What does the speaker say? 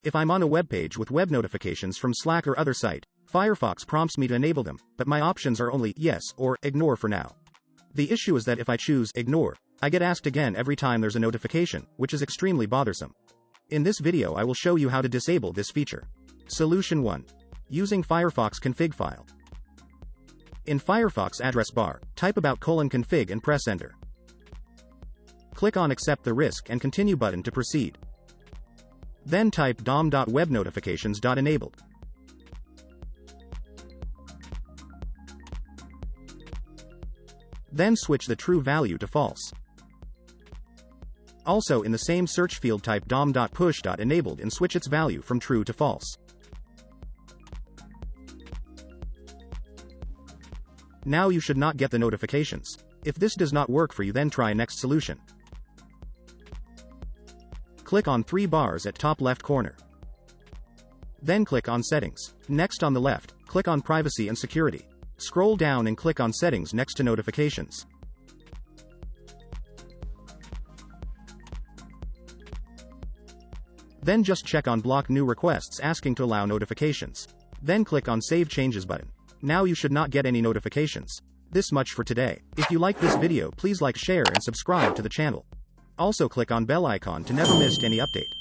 If I'm on a web page with web notifications from Slack or other site, Firefox prompts me to enable them, but my options are only yes or ignore for now. The issue is that if I choose ignore, I get asked again every time there's a notification, which is extremely bothersome. In this video I will show you how to disable this feature. Solution 1. Using Firefox config file. In Firefox address bar, type about:config and press enter. Click on accept the risk and continue button to proceed. Then type dom.webnotifications.enabled. Then switch the true value to false. Also in the same search field type dom.push.enabled and switch its value from true to false. Now you should not get the notifications. If this does not work for you, then try next solution. Click on 3 bars at top left corner. Then click on Settings. Next on the left, click on Privacy and Security. Scroll down and click on Settings next to Notifications. Then just check on Block New Requests asking to allow notifications. Then click on Save Changes button. Now you should not get any notifications. This much for today. If you like this video, please like, share and subscribe to the channel. Also click on bell icon to never miss any update.